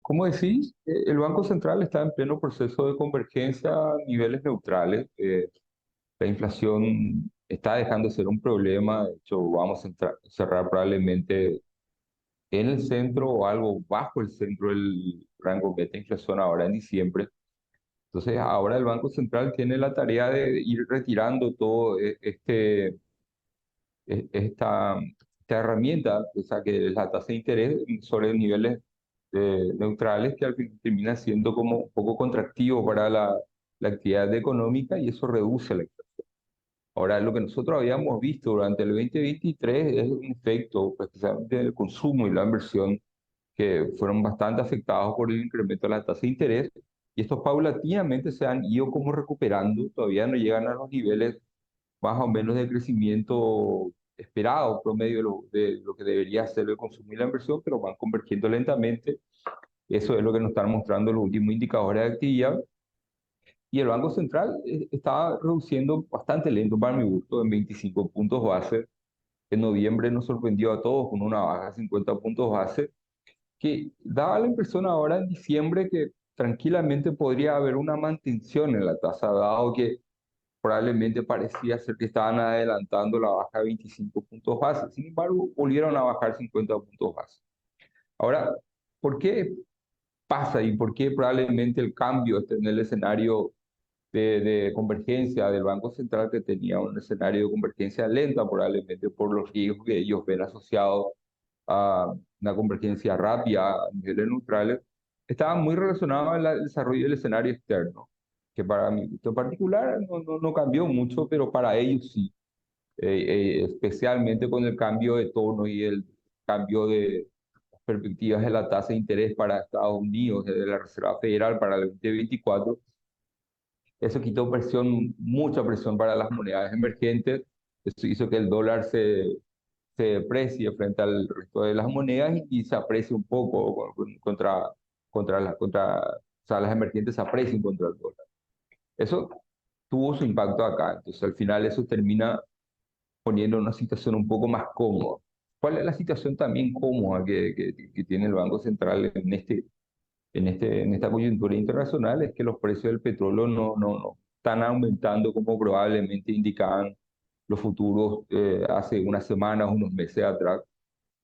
Como decís, el Banco Central está en pleno proceso de convergencia a niveles neutrales. La inflación está dejando de ser un problema. De hecho, vamos a cerrar probablemente en el centro o algo bajo el centro del rango meta inflación ahora en diciembre. Entonces, ahora el Banco Central tiene la tarea de ir retirando todo esta herramienta, o sea, que es la tasa de interés sobre niveles neutrales, que al final termina siendo como un poco contractivo para la actividad económica y eso reduce la inflación. Ahora, lo que nosotros habíamos visto durante el 2023 es un efecto, pues, especialmente del consumo y la inversión, que fueron bastante afectados por el incremento de la tasa de interés, y estos paulatinamente se han ido como recuperando, todavía no llegan a los niveles más o menos de crecimiento esperado, promedio de lo que debería ser el consumo y la inversión, pero van convergiendo lentamente. Eso es lo que nos están mostrando los últimos indicadores de actividad. Y el Banco Central está reduciendo bastante lento para mi gusto, en 25 puntos base. En noviembre nos sorprendió a todos con una baja de 50 puntos base, que daba la impresión ahora en diciembre que tranquilamente podría haber una mantención en la tasa, dado que probablemente parecía ser que estaban adelantando la baja de 25 puntos base. Sin embargo, volvieron a bajar 50 puntos base. Ahora, ¿por qué pasa y por qué probablemente el cambio está en el escenario de convergencia del Banco Central, que tenía un escenario de convergencia lenta, probablemente por los riesgos que ellos ven asociados a una convergencia rápida a niveles neutrales? Estaba muy relacionado al desarrollo del escenario externo, que para mí en particular no cambió mucho, pero para ellos sí, especialmente con el cambio de tono y el cambio de perspectivas de la tasa de interés para Estados Unidos, de la Reserva Federal para el 2024. Eso quitó presión, mucha presión para las monedades emergentes. Eso hizo que el dólar se deprecie frente al resto de las monedas y se aprecie un poco o sea, las emergentes se aprecien contra el dólar. Eso tuvo su impacto acá. Entonces, al final eso termina poniendo en una situación un poco más cómoda. ¿Cuál es la situación también cómoda que tiene el Banco Central en esta coyuntura internacional? Es que los precios del petróleo no están aumentando como probablemente indicaban los futuros hace unas semanas, unos meses atrás.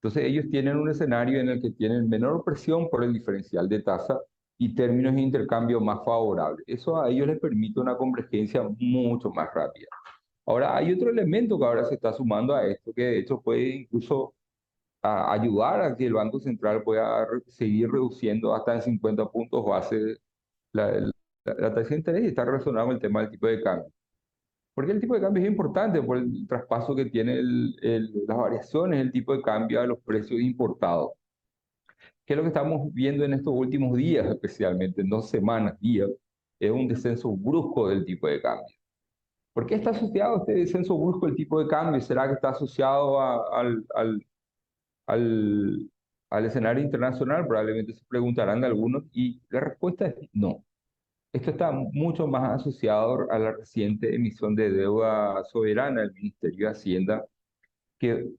Entonces ellos tienen un escenario en el que tienen menor presión por el diferencial de tasa y términos de intercambio más favorables. Eso a ellos les permite una convergencia mucho más rápida. Ahora, hay otro elemento que ahora se está sumando a esto, que de hecho puede incluso ayudar a que el Banco Central pueda seguir reduciendo hasta en 50 puntos base la, la tasa de interés, y está relacionado con el tema del tipo de cambio. Porque el tipo de cambio es importante por el traspaso que tiene las variaciones, el tipo de cambio a los precios importados. ¿Qué es lo que estamos viendo en estos últimos días, especialmente en 2 semanas, días? Es un descenso brusco del tipo de cambio. ¿Por qué está asociado este descenso brusco del tipo de cambio? ¿Será que está asociado al, al escenario internacional? Probablemente se preguntarán algunos, y la respuesta es no. Esto está mucho más asociado a la reciente emisión de deuda soberana del Ministerio de Hacienda, que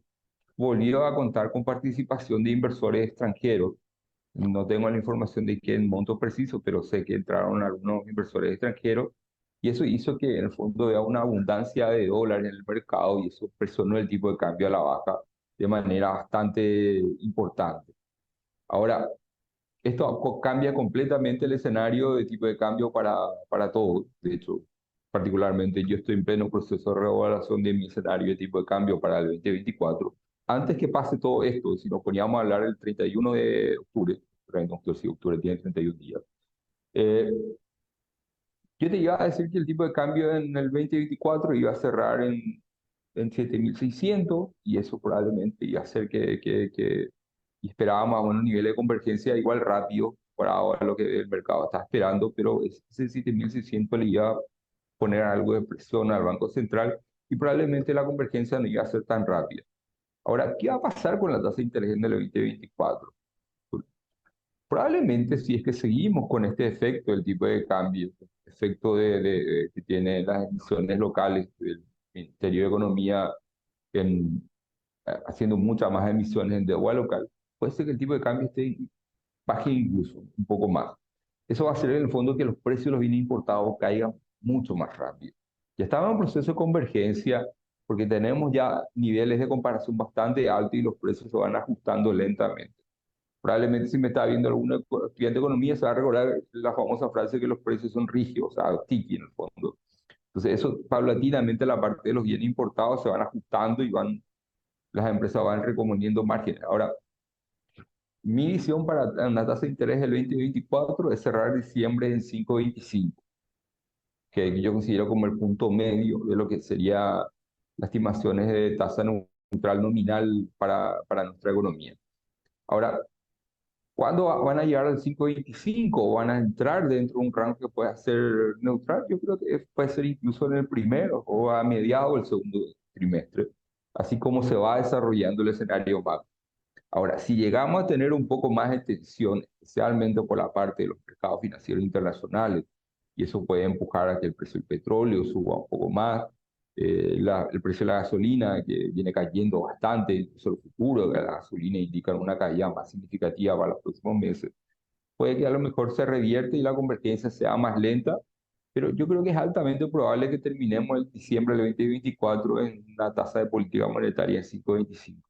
volvió a contar con participación de inversores extranjeros. No tengo la información de qué monto preciso, pero sé que entraron algunos inversores extranjeros, y eso hizo que en el fondo haya una abundancia de dólares en el mercado, y eso presionó el tipo de cambio a la baja de manera bastante importante. Ahora, esto cambia completamente el escenario de tipo de cambio para todos. De hecho, particularmente yo estoy en pleno proceso de reevaluación de mi escenario de tipo de cambio para el 2024. Antes que pase todo esto, si nos poníamos a hablar el 31 de octubre, no, si octubre tiene 31 días, eh, yo te iba a decir que el tipo de cambio en el 2024 iba a cerrar en 7.600, y eso probablemente iba a hacer que y esperábamos a un nivel de convergencia igual rápido para ahora lo que el mercado está esperando, pero ese 7.600 le iba a poner algo de presión al Banco Central, y probablemente la convergencia no iba a ser tan rápida. Ahora, ¿qué va a pasar con la tasa de interés en el 2024? Probablemente, si es que seguimos con este efecto del tipo de cambio, efecto que tiene las emisiones locales del Ministerio de Economía haciendo muchas más emisiones en deuda local, puede ser que el tipo de cambio esté baje incluso un poco más. Eso va a hacer en el fondo que los precios de los bienes importados caigan mucho más rápido. Ya estamos en un proceso de convergencia porque tenemos ya niveles de comparación bastante altos y los precios se van ajustando lentamente. Probablemente si me está viendo alguna estudiante de economía se va a recordar la famosa frase que los precios son rígidos, o sea, sticky en el fondo. Entonces eso paulatinamente la parte de los bienes importados se van ajustando y las empresas van recomponiendo márgenes. Ahora, mi visión para una tasa de interés del 2024 es cerrar diciembre en 5,25, que yo considero como el punto medio de lo que sería las estimaciones de tasa neutral nominal para nuestra economía. Ahora, ¿cuándo van a llegar al 5,25 o van a entrar dentro de un rango que pueda ser neutral? Yo creo que puede ser incluso en el primero o a mediados del segundo trimestre, así como se va desarrollando el escenario macro. Ahora, si llegamos a tener un poco más de tensión, especialmente por la parte de los mercados financieros internacionales, y eso puede empujar a que el precio del petróleo suba un poco más, el precio de la gasolina, que viene cayendo bastante, incluso el futuro de la gasolina indica una caída más significativa para los próximos meses, puede que a lo mejor se revierte y la convergencia sea más lenta, pero yo creo que es altamente probable que terminemos el diciembre del 2024 en una tasa de política monetaria en 5,25.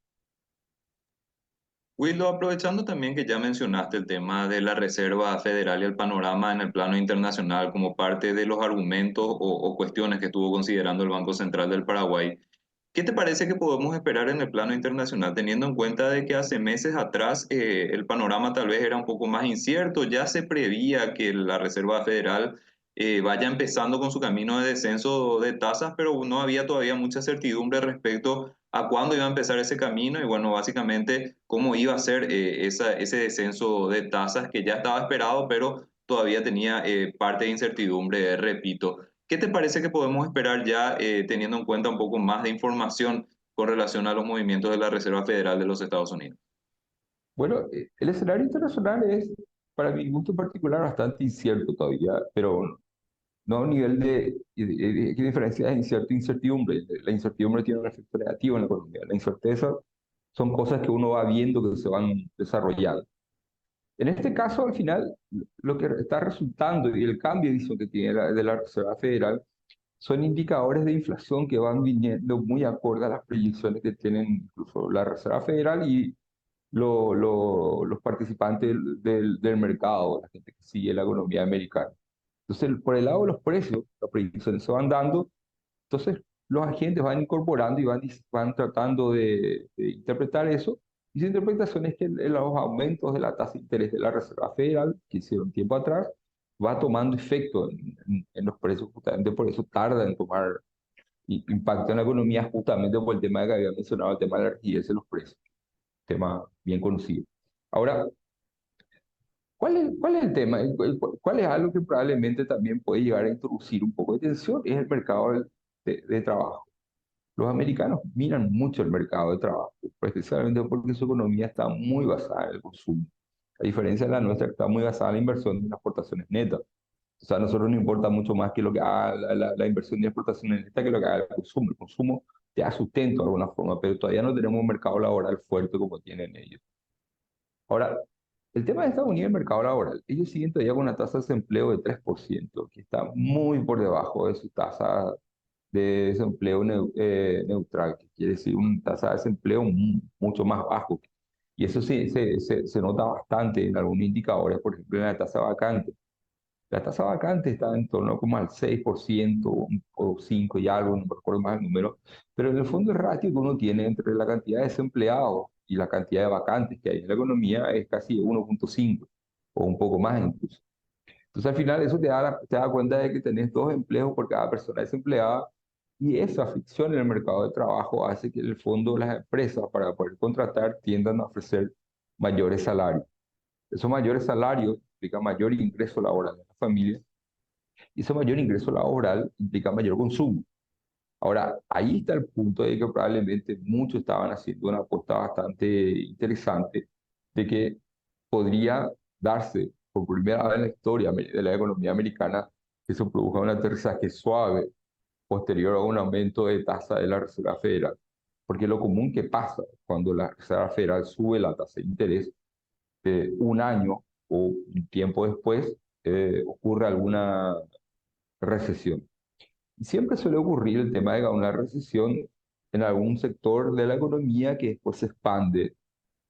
Wildo, aprovechando también que ya mencionaste el tema de la Reserva Federal y el panorama en el plano internacional como parte de los argumentos o cuestiones que estuvo considerando el Banco Central del Paraguay, ¿qué te parece que podemos esperar en el plano internacional, teniendo en cuenta de que hace meses atrás el panorama tal vez era un poco más incierto? Ya se prevía que la Reserva Federal vaya empezando con su camino de descenso de tasas, pero no había todavía mucha certidumbre respecto a cuándo iba a empezar ese camino y bueno, básicamente cómo iba a ser ese descenso de tasas que ya estaba esperado, pero todavía tenía parte de incertidumbre, repito. ¿Qué te parece que podemos esperar ya teniendo en cuenta un poco más de información con relación a los movimientos de la Reserva Federal de los Estados Unidos? Bueno, el escenario internacional es, para mi gusto particular, bastante incierto todavía, pero no a un nivel ¿qué diferencia es incierto e incertidumbre? La incertidumbre tiene un efecto negativo en la economía. La incerteza son cosas que uno va viendo que se van desarrollando. En este caso, al final, lo que está resultando y el cambio dice, que tiene de la Reserva Federal son indicadores de inflación que van viniendo muy acorde a las proyecciones que tienen incluso la Reserva Federal y los participantes del mercado, la gente que sigue la economía americana. Entonces, por el lado de los precios, las proyecciones se van dando, entonces los agentes van incorporando y van tratando de interpretar eso. Y su interpretación es que los aumentos de la tasa de interés de la Reserva Federal, que hicieron tiempo atrás, va tomando efecto en los precios, justamente por eso tarda en tomar impacto en la economía, justamente por el tema que había mencionado, el tema de la rigidez de los precios, tema bien conocido. Ahora, ¿cuál es el tema? ¿Cuál es algo que probablemente también puede llegar a introducir un poco de tensión? Es el mercado de trabajo. Los americanos miran mucho el mercado de trabajo, precisamente porque su economía está muy basada en el consumo. A diferencia de la nuestra, que está muy basada en la inversión y en las exportaciones netas. O sea, a nosotros nos importa mucho más que lo que haga la inversión y exportaciones netas que lo que haga el consumo. El consumo te da sustento de alguna forma, pero todavía no tenemos un mercado laboral fuerte como tienen ellos. Ahora, el tema de Estados Unidos, el mercado laboral, ellos siguen todavía con una tasa de desempleo de 3%, que está muy por debajo de su tasa de desempleo neutral, que quiere decir una tasa de desempleo mucho más bajo. Y eso sí, se nota bastante en algunos indicadores, por ejemplo, en la tasa vacante. La tasa vacante está en torno como al 6% o 5 y algo, no recuerdo más el número, pero en el fondo el ratio que uno tiene entre la cantidad de desempleados y la cantidad de vacantes que hay en la economía es casi 1,5 o un poco más incluso. Entonces al final eso te da cuenta de que tenés 2 empleos por cada persona desempleada y esa fricción en el mercado de trabajo hace que en el fondo las empresas para poder contratar tiendan a ofrecer mayores salarios. Esos mayores salarios implican mayor ingreso laboral de la familia y ese mayor ingreso laboral implica mayor consumo. Ahora, ahí está el punto de que probablemente muchos estaban haciendo una apuesta bastante interesante de que podría darse por primera vez en la historia de la economía americana que se produzca un aterrizaje suave posterior a un aumento de tasa de la Reserva Federal. Porque lo común que pasa cuando la Reserva Federal sube la tasa de interés de un año o un tiempo después ocurre alguna recesión. Y siempre suele ocurrir el tema de una recesión en algún sector de la economía que después se expande.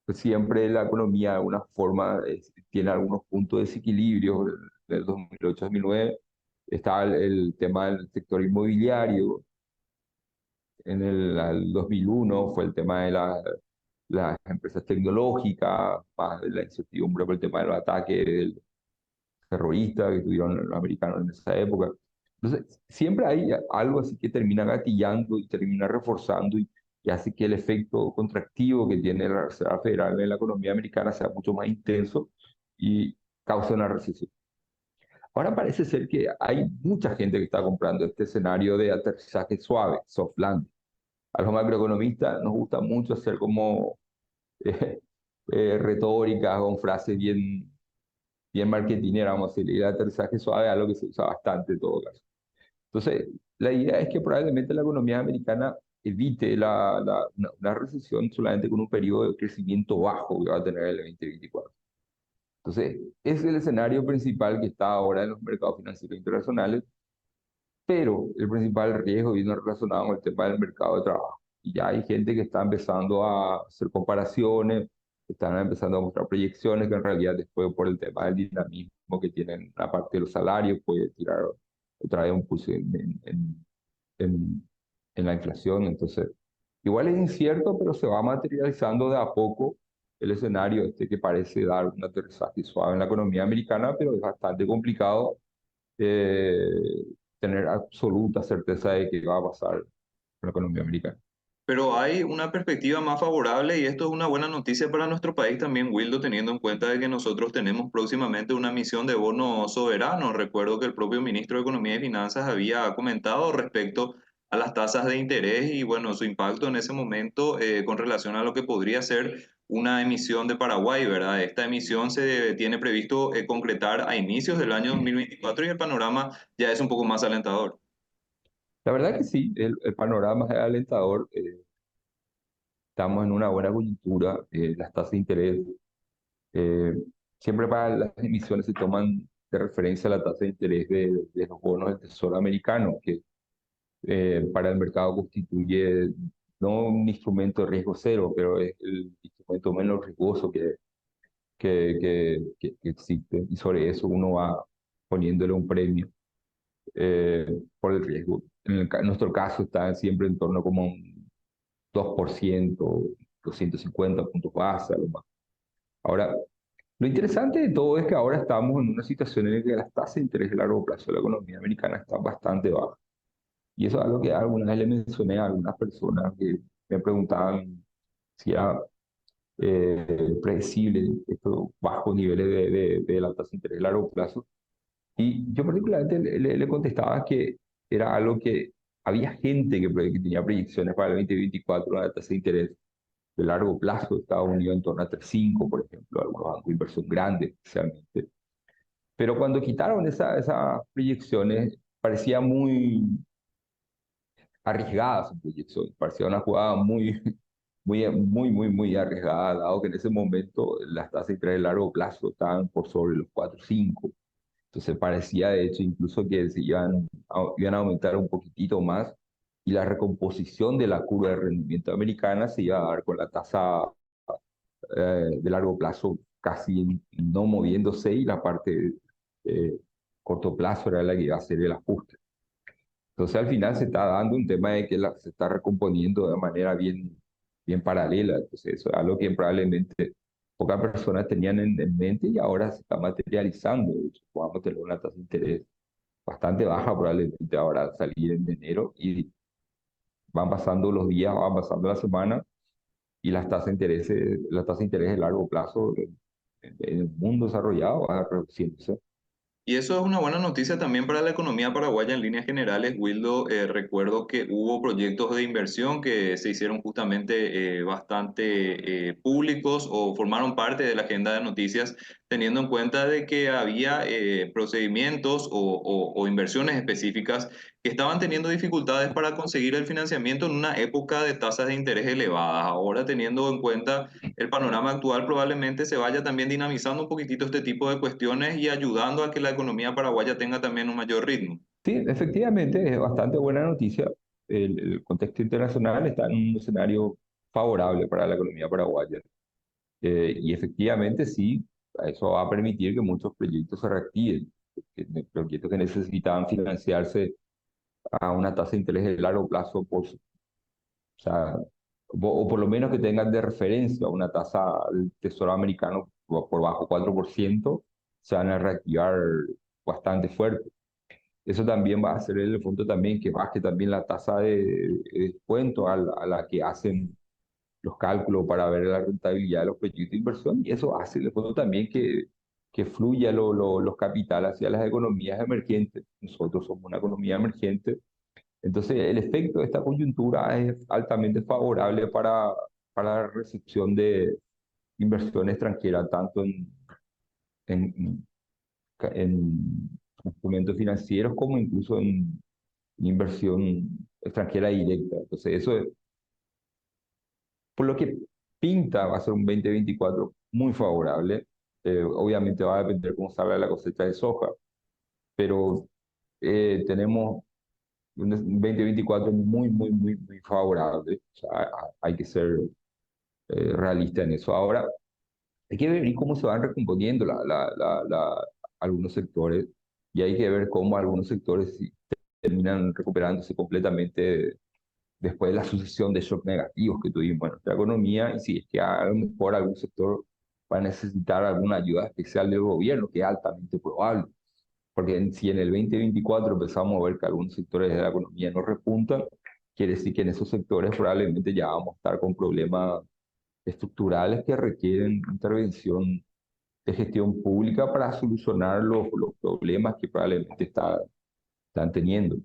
Pues siempre la economía de alguna forma tiene algunos puntos de desequilibrio. En el 2008-2009 estaba el tema del sector inmobiliario. En el 2001 fue el tema de las empresas tecnológicas, más de la incertidumbre por el tema de los ataques terroristas que tuvieron los americanos en esa época. Entonces, siempre hay algo así que termina gatillando y termina reforzando y hace que el efecto contractivo que tiene la Reserva Federal en la economía americana sea mucho más intenso y causa una recesión. Ahora parece ser que hay mucha gente que está comprando este escenario de aterrizaje suave, soft landing. A los macroeconomistas nos gusta mucho hacer como eh, retóricas con frases bien marketingera, vamos a decir, y el aterrizaje suave es algo que se usa bastante en todo caso. Entonces, la idea es que probablemente la economía americana evite una recesión solamente con un periodo de crecimiento bajo que va a tener el 2024. Entonces, es el escenario principal que está ahora en los mercados financieros internacionales, pero el principal riesgo viene relacionado con el tema del mercado de trabajo. Y ya hay gente que está empezando a hacer comparaciones, están empezando a mostrar proyecciones que en realidad después por el tema del dinamismo que tienen la parte de los salarios puede tirar otra vez un pulso en, en la inflación. Entonces, igual es incierto, pero se va materializando de a poco el escenario este que parece dar un aterrizaje suave en la economía americana, pero es bastante complicado eh, tener absoluta certeza de que va a pasar con la economía americana. Pero hay una perspectiva más favorable y esto es una buena noticia para nuestro país también, Wildo, teniendo en cuenta de que nosotros tenemos próximamente una emisión de bonos soberanos. Recuerdo que el propio ministro de Economía y Finanzas había comentado respecto a las tasas de interés y bueno, su impacto en ese momento con relación a lo que podría ser una emisión de Paraguay, ¿verdad? Esta emisión se tiene previsto concretar a inicios del año 2024 y el panorama ya es un poco más alentador. La verdad que sí, el panorama es alentador. Estamos en una buena coyuntura. Las tasas de interés, eh, siempre para las emisiones se toman de referencia la tasa de interés de los bonos del Tesoro americano, que para el mercado constituye no un instrumento de riesgo cero, pero es el instrumento menos riesgoso que existe. Y sobre eso uno va poniéndole un premio por el riesgo. En nuestro caso está siempre en torno como un 2%, 250 puntos base, a lo más. Ahora, lo interesante de todo es que ahora estamos en una situación en la que las tasas de interés de largo plazo de la economía americana están bastante bajas. Y eso es algo que alguna vez le mencioné a algunas personas que me preguntaban si era predecible estos bajos niveles de la tasa de interés de largo plazo. Y yo particularmente le contestaba que era algo que había gente que tenía proyecciones para el 2024, una tasa de interés de largo plazo de Estados Unidos en torno a 3,5, por ejemplo, algunos bancos de inversión grandes especialmente. Pero cuando quitaron esas proyecciones, parecía muy arriesgada su proyección, parecía una jugada muy arriesgada, dado que en ese momento las tasas de interés de largo plazo estaban por sobre los 4,5. Entonces parecía de hecho incluso que iban a aumentar un poquitito más y la recomposición de la curva de rendimiento americana se iba a dar con la tasa de largo plazo casi no moviéndose y la parte eh, corto plazo era la que iba a hacer el ajuste. Entonces al final se está dando un tema de que se está recomponiendo de manera bien paralela. Entonces eso es algo que probablemente pocas personas tenían en mente y ahora se está materializando. De hecho, vamos a tener una tasa de interés bastante baja probablemente ahora al salir en enero y van pasando los días, van pasando las semanas y las tasas de interés de largo plazo en el mundo desarrollado van reduciéndose. Y eso es una buena noticia también para la economía paraguaya en líneas generales. Wildo, recuerdo que hubo proyectos de inversión que se hicieron justamente bastante públicos o formaron parte de la agenda de noticias teniendo en cuenta de que había procedimientos o inversiones específicas que estaban teniendo dificultades para conseguir el financiamiento en una época de tasas de interés elevadas. Ahora, teniendo en cuenta el panorama actual, probablemente se vaya también dinamizando un poquitito este tipo de cuestiones y ayudando a que la economía paraguaya tenga también un mayor ritmo. Sí, efectivamente es bastante buena noticia. El contexto internacional está en un escenario favorable para la economía paraguaya. Y efectivamente sí, eso va a permitir que muchos proyectos se reactiven, proyectos que necesitaban financiarse a una tasa de interés de largo plazo, o sea, o por lo menos que tengan de referencia una tasa del Tesoro americano por bajo 4%, se van a reactivar bastante fuerte. Eso también va a hacer el fondo también que baje también la tasa de descuento a la que hacen los cálculos para ver la rentabilidad de los proyectos de inversión, y eso hace el fondo también que fluya los capitales hacia las economías emergentes. Nosotros somos una economía emergente, entonces el efecto de esta coyuntura es altamente favorable para la recepción de inversión extranjera, tanto en, en instrumentos financieros como incluso en inversión extranjera directa. Entonces eso es, por lo que pinta, va a ser un 2024 muy favorable. Obviamente va a depender cómo salga la cosecha de soja, pero tenemos un 2024 muy, muy, muy, muy favorable. O sea, hay que ser realista en eso. Ahora, hay que ver cómo se van recomponiendo algunos sectores, y hay que ver cómo algunos sectores sí terminan recuperándose completamente después de la sucesión de shocks negativos que tuvimos en nuestra economía, y si es que a lo mejor algún sector va a necesitar alguna ayuda especial del gobierno, que es altamente probable, porque si en el 2024 empezamos a ver que algunos sectores de la economía no repuntan, quiere decir que en esos sectores probablemente ya vamos a estar con problemas estructurales que requieren intervención de gestión pública para solucionar los problemas que probablemente están teniendo.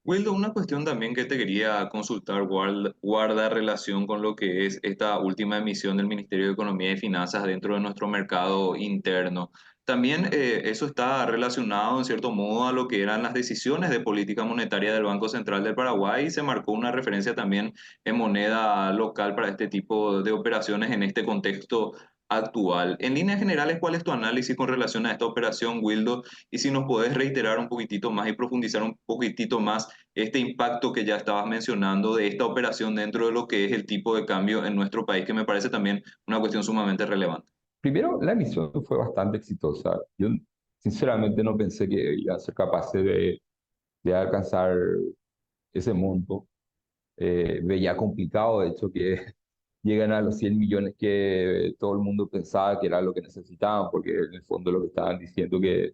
Wildo, una cuestión también que te quería consultar guarda relación con lo que es esta última emisión del Ministerio de Economía y Finanzas dentro de nuestro mercado interno. También eso está relacionado en cierto modo a lo que eran las decisiones de política monetaria del Banco Central del Paraguay, y se marcó una referencia también en moneda local para este tipo de operaciones en este contexto actual. En líneas generales, ¿cuál es tu análisis con relación a esta operación, Wildo? Y si nos podés reiterar un poquitito más y profundizar un poquitito más este impacto que ya estabas mencionando de esta operación dentro de lo que es el tipo de cambio en nuestro país, que me parece también una cuestión sumamente relevante. Primero, la emisión fue bastante exitosa. Yo sinceramente no pensé que iba a ser capaz de alcanzar ese monto. Veía complicado, de hecho, que lleguen a los 100 millones que todo el mundo pensaba que era lo que necesitaban, porque en el fondo lo que estaban diciendo que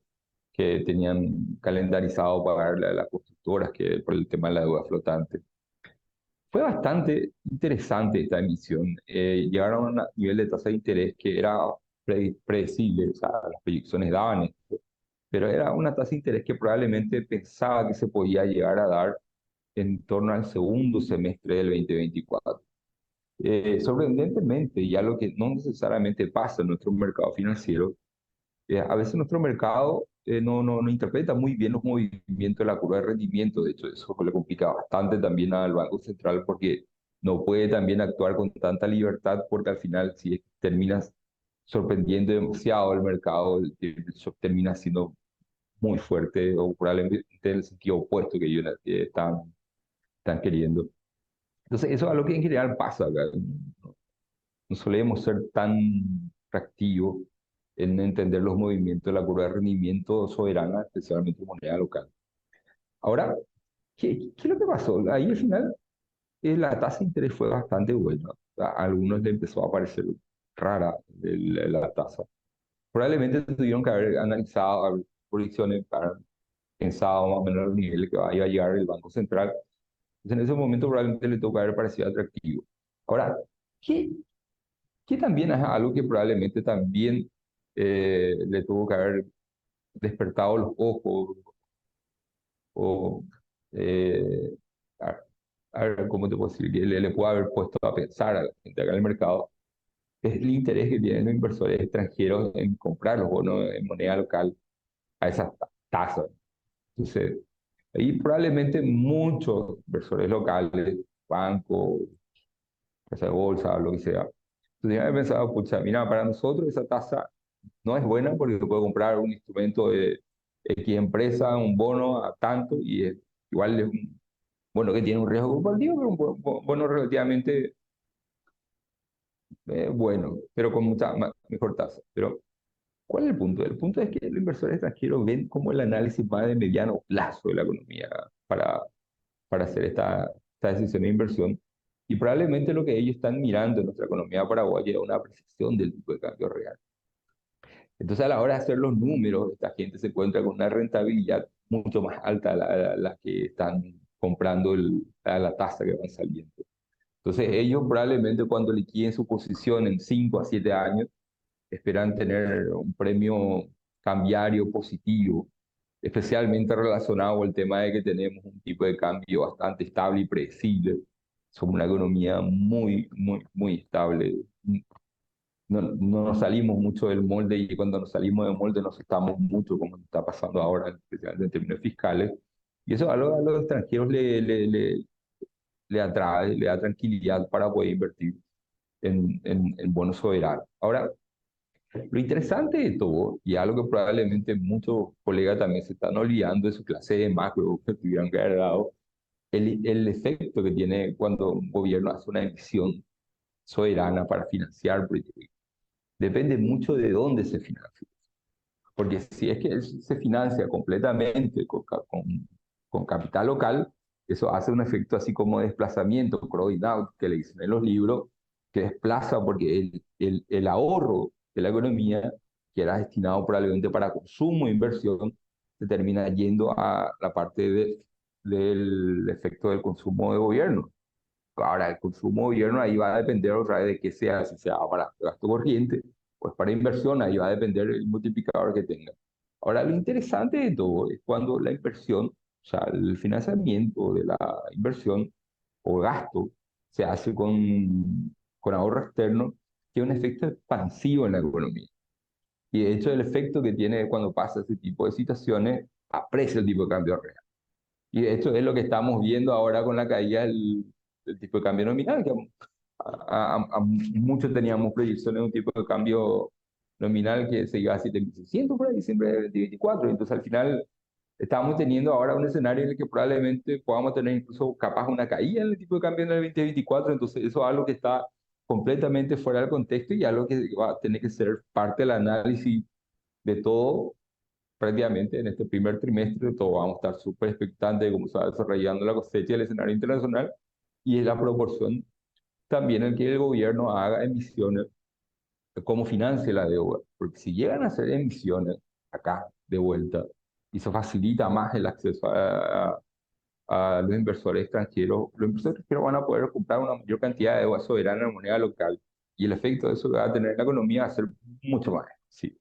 tenían calendarizado pagarle a las constructoras que por el tema de la deuda flotante. Fue bastante interesante esta emisión. Llegaron a un nivel de tasa de interés que era predecible, o sea, las proyecciones daban esto, pero era una tasa de interés que probablemente pensaba que se podía llegar a dar en torno al segundo semestre del 2024. Sorprendentemente, y algo que no necesariamente pasa en nuestro mercado financiero, a veces nuestro mercado no interpreta muy bien los movimientos de la curva de rendimiento. De hecho, eso le complica bastante también al Banco Central, porque no puede también actuar con tanta libertad, porque al final si terminas sorprendiendo demasiado el mercado, el shock termina siendo muy fuerte, o probablemente en el sentido opuesto que ellos están queriendo. Entonces, eso es algo que en general pasa acá. No solemos ser tan reactivos en entender los movimientos de la curva de rendimiento soberana, especialmente en moneda local. Ahora, ¿qué es lo que pasó? Ahí al final la tasa de interés fue bastante buena. A algunos les empezó a parecer rara la tasa. Probablemente tuvieron que haber analizado haber proyecciones, haber pensado más o menos los niveles que iba a llegar el Banco Central. Entonces, en ese momento probablemente le tocó haber parecido atractivo. Ahora, ¿qué, que también es algo que probablemente también le tuvo que haber despertado los ojos, o eh, a, a ver, ¿cómo te puedo decir? Que le pudo haber puesto a pensar a la gente acá en el mercado, es el interés que tienen los inversores extranjeros en comprar los bonos en moneda local a esas tasas. Entonces, ahí probablemente muchos inversores locales, bancos, casa de bolsa, lo que sea, entonces ya he pensado, pucha, mira, para nosotros esa tasa no es buena porque se puede comprar un instrumento de X empresa, un bono a tanto, y es, igual es un bono que tiene un riesgo compartido, pero un bono relativamente bueno, pero con mucha mejor tasa. Pero, ¿cuál es el punto? El punto es que los inversores extranjeros ven como el análisis más de mediano plazo de la economía para hacer esta decisión de inversión. Y probablemente lo que ellos están mirando en nuestra economía paraguaya es una apreciación del tipo de cambio real. Entonces, a la hora de hacer los números, esta gente se encuentra con una rentabilidad mucho más alta a la que están comprando a la tasa que van saliendo. Entonces, ellos probablemente cuando liquiden su posición en 5 a 7 años, esperan tener un premio cambiario positivo, especialmente relacionado al tema de que tenemos un tipo de cambio bastante estable y predecible. Somos una economía muy, muy, muy estable. No nos salimos mucho del molde y cuando nos salimos del molde nos estamos mucho, como está pasando ahora, especialmente en términos fiscales. Y eso a los extranjeros le atrae, le da tranquilidad para poder invertir en bonos soberanos. Ahora, lo interesante de todo, y algo que probablemente muchos colegas también se están olvidando de su clase de macro que tuvieran que haber dado, el efecto que tiene cuando un gobierno hace una emisión soberana para financiar proyectos. Depende mucho de dónde se financia. Porque si es que se financia completamente con capital local, eso hace un efecto así como de desplazamiento, crowding out, que le dicen en los libros, que desplaza porque el ahorro de la economía, que era destinado probablemente para consumo e inversión, se termina yendo a la parte del efecto del consumo de gobierno. Ahora, el consumo gobierno ahí va a depender otra vez de qué sea, si sea para gasto corriente, pues para inversión, ahí va a depender el multiplicador que tenga. Ahora, lo interesante de todo es cuando la inversión, o sea, el financiamiento de la inversión o gasto se hace con ahorro externo, tiene un efecto expansivo en la economía. Y de hecho, el efecto que tiene cuando pasa ese tipo de situaciones, aprecia el tipo de cambio real. Y esto es lo que estamos viendo ahora con la caída del tipo de cambio nominal, que muchos teníamos proyecciones de un tipo de cambio nominal que se iba a 7.600 por ahí, diciembre de 2024. Entonces, al final, estamos teniendo ahora un escenario en el que probablemente podamos tener incluso capaz una caída en el tipo de cambio en el 2024. Entonces, eso es algo que está completamente fuera del contexto y algo que va a tener que ser parte del análisis de todo prácticamente en este primer trimestre. Todos vamos a estar súper expectantes de cómo se va desarrollando la cosecha del escenario internacional y es la proporción también en que el gobierno haga emisiones, cómo financie la deuda. Porque si llegan a hacer emisiones acá de vuelta y se facilita más el acceso a los inversores extranjeros, los inversores extranjeros van a poder comprar una mayor cantidad de deuda soberana en moneda local y el efecto de eso que va a tener en la economía va a ser mucho más. Sí,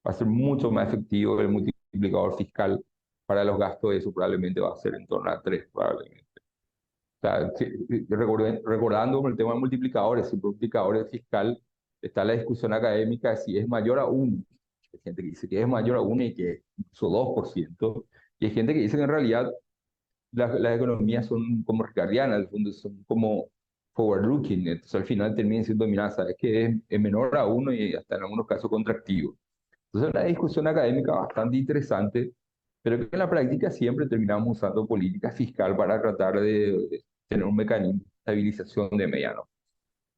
va a ser mucho más efectivo el multiplicador fiscal para los gastos, eso probablemente va a ser en torno a 3 probablemente. O sea, recordando el tema de multiplicadores, si el multiplicador fiscal está la discusión académica de si es mayor a 1. Hay gente que dice que es mayor a 1 y que es incluso 2%. Y hay gente que dice que en realidad las economías son como ricardianas, al fondo son como forward-looking. Entonces al final terminan siendo, mira, sabes que es menor a 1 y hasta en algunos casos contractivo. Entonces, es una discusión académica bastante interesante, pero que en la práctica siempre terminamos usando política fiscal para tratar de tener un mecanismo de estabilización de mediano.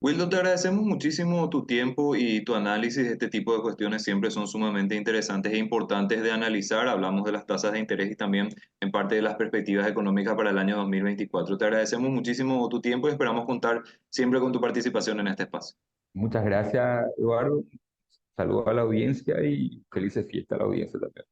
Wildo, te agradecemos muchísimo tu tiempo y tu análisis de este tipo de cuestiones siempre son sumamente interesantes e importantes de analizar. Hablamos de las tasas de interés y también en parte de las perspectivas económicas para el año 2024. Te agradecemos muchísimo tu tiempo y esperamos contar siempre con tu participación en este espacio. Muchas gracias, Eduardo. Saludos a la audiencia y felices fiestas a la audiencia también.